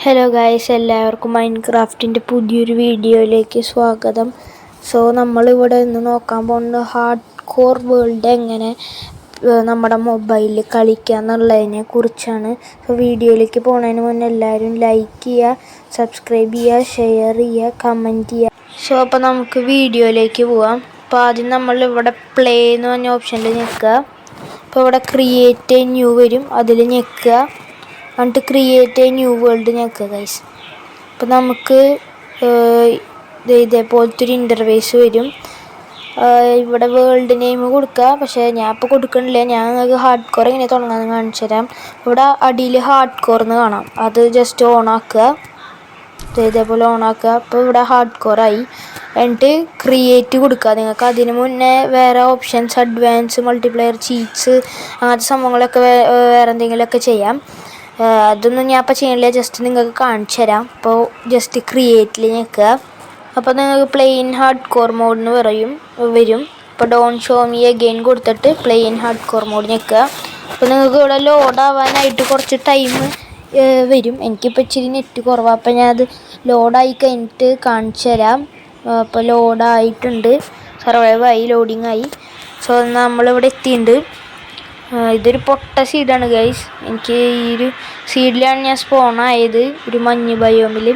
Hello guys, എല്ലാവർക്കും മൈൻക്രാഫ്റ്റിൻ്റെ പുതിയൊരു വീഡിയോയിലേക്ക് സ്വാഗതം. നമ്മളിവിടെ ഇന്ന് നോക്കാൻ പോകുന്നത് ഹാർഡ് കോർ വേൾഡ് എങ്ങനെ നമ്മുടെ മൊബൈലിൽ കളിക്കുക എന്നുള്ളതിനെ കുറിച്ചാണ്. വീഡിയോയിലേക്ക് പോകുന്നതിന് മുന്നേ എല്ലാവരും ലൈക്ക് ചെയ്യുക, സബ്സ്ക്രൈബ് ചെയ്യുക, ഷെയർ ചെയ്യുക, കമൻറ്റ് ചെയ്യുക. അപ്പോൾ നമുക്ക് വീഡിയോയിലേക്ക് പോവാം. അപ്പോൾ ആദ്യം നമ്മളിവിടെ പ്ലേ എന്ന് പറഞ്ഞ ഓപ്ഷനിൽ ഞെക്കുക. അപ്പോൾ ഇവിടെ ക്രിയേറ്റ് എ ന്യൂ വരും, അതിൽ ഞെക്കുക. എന്നിട്ട് ക്രിയേറ്റ് എ ന്യൂ വേൾഡ് ഞെക്കുക ഗൈസ്. അപ്പോൾ നമുക്ക് ഇതേപോലത്തെ ഒരു ഇൻ്റർഫേസ് വരും. ഇവിടെ വേൾഡ് നെയിം കൊടുക്കുക, പക്ഷേ ഞാൻ ഇപ്പോൾ കൊടുക്കണില്ല. ഞാൻ നിങ്ങൾക്ക് ഹാർഡ് കോർ എങ്ങനെ തുടങ്ങാമെന്ന് കാണിച്ചു തരാം. ഇവിടെ അടിയിൽ ഹാർഡ് കോർ എന്ന് കാണാം, അത് ജസ്റ്റ് ഓണാക്കുക. ഇതേപോലെ ഓണാക്കുക. അപ്പോൾ ഇവിടെ ഹാർഡ് കോറായി. എന്നിട്ട് ക്രിയേറ്റ് കൊടുക്കുക. നിങ്ങൾക്ക് അതിന് മുന്നേ വേറെ ഓപ്ഷൻസ്, അഡ്വാൻസ്, മൾട്ടിപ്ലെയർ, ചീറ്റ്സ്, അങ്ങനത്തെ സംഭവങ്ങളൊക്കെ വേറെ എന്തെങ്കിലുമൊക്കെ ചെയ്യാം. അതൊന്നും ഞാൻ ഇപ്പോൾ ചെയ്യണില്ല, ജസ്റ്റ് നിങ്ങൾക്ക് കാണിച്ചു തരാം. അപ്പോൾ ജസ്റ്റ് ക്രിയേറ്റിൽ ഞെക്കുക. അപ്പോൾ നിങ്ങൾക്ക് പ്ലെയിൻ ഹാർഡ് കോർ മോഡിന് വരും. ഇപ്പോൾ ഡോൺ ഷോ മീ അഗെയിൻ കൊടുത്തിട്ട് പ്ലെയിൻ ഹാർഡ് കോർ മോഡ് ഞെക്കുക. അപ്പോൾ നിങ്ങൾക്ക് ഇവിടെ ലോഡ് ആവാനായിട്ട് കുറച്ച് ടൈം വരും. എനിക്കിപ്പോൾ ഇച്ചിരി നെറ്റ് കുറവാണ്, അപ്പോൾ ഞാനത് ലോഡായി കഴിഞ്ഞിട്ട് കാണിച്ചു തരാം. അപ്പോൾ ലോഡായിട്ടുണ്ട്, സർവൈവായി, ലോഡിങ് ആയി. നമ്മളിവിടെ എത്തിയിട്ടുണ്ട്. ഇതൊരു പൊട്ട സീഡാണ് ഗൈസ്. എനിക്ക് ഈ ഒരു സീഡിലാണ് ഞാൻ സ്പോണായത്, ഒരു മഞ്ഞ് ബയോമിൽ.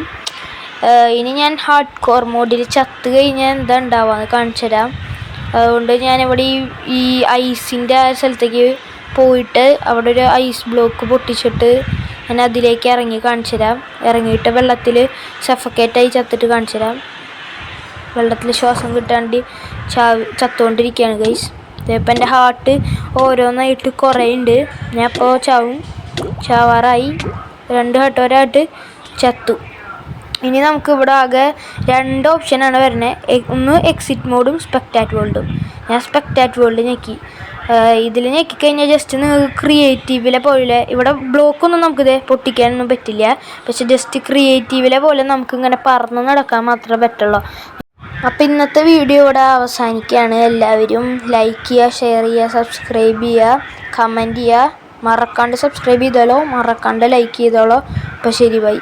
ഇനി ഞാൻ ഹാർഡ് കോർ മോഡിൽ ചത്ത് കഴിഞ്ഞാൽ എന്താ ഉണ്ടാവുക കാണിച്ചു തരാം. അതുകൊണ്ട് ഞാനിവിടെ ഈ ഐസിൻ്റെ ആ സ്ഥലത്തേക്ക് പോയിട്ട് അവിടെ ഒരു ഐസ് ബ്ലോക്ക് പൊട്ടിച്ചിട്ട് ഞാൻ അതിലേക്ക് ഇറങ്ങി കാണിച്ചു തരാം. ഇറങ്ങിയിട്ട് വെള്ളത്തിൽ സഫക്കേറ്റായി ചത്തിട്ട് കാണിച്ചു തരാം. വെള്ളത്തിൽ ശ്വാസം കിട്ടാണ്ട് ചത്തുകൊണ്ടിരിക്കുകയാണ് ഗൈസ്. ഇപ്പം എൻ്റെ ഹാർട്ട് ഓരോന്നായിട്ട് കുറേയുണ്ട്. ഞാൻ ഇപ്പോൾ ചാവാറായി. 2 ഹാർട്ട് ഒരായിട്ട് ചത്തു. ഇനി നമുക്ക് ഇവിടെ ആകെ 2 ഓപ്ഷനാണ് വരുന്നത്. ഒന്ന് എക്സിറ്റ് മോഡും സ്പെക്ടാറ്റ് വേൾഡും. ഞാൻ സ്പെക്ടാറ്റ് വേൾഡ് ഞെക്കി. ഇതിൽ ഞെക്കിക്കഴിഞ്ഞാൽ ജസ്റ്റ് നിങ്ങൾക്ക് ക്രിയേറ്റീവിലെ പോലെ ഇവിടെ ബ്ലോക്കൊന്നും നമുക്കിത് പൊട്ടിക്കാനൊന്നും പറ്റില്ല. പക്ഷെ ജസ്റ്റ് ക്രിയേറ്റീവിലെ പോലെ നമുക്കിങ്ങനെ പറന്ന് നടക്കാൻ മാത്രമേ പറ്റുള്ളൂ. അപ്പോൾ ഇന്നത്തെ വീഡിയോ ഇവിടെ അവസാനിക്കുകയാണ്. എല്ലാവരും ലൈക്ക് ചെയ്യുക, ഷെയർ ചെയ്യുക, സബ്സ്ക്രൈബ് ചെയ്യുക, കമൻറ്റ് ചെയ്യുക. മറക്കാണ്ട് സബ്സ്ക്രൈബ് ചെയ്തോളൂ, മറക്കാണ്ട് ലൈക്ക് ചെയ്തോളൂ. അപ്പോൾ ശരി, ബൈ.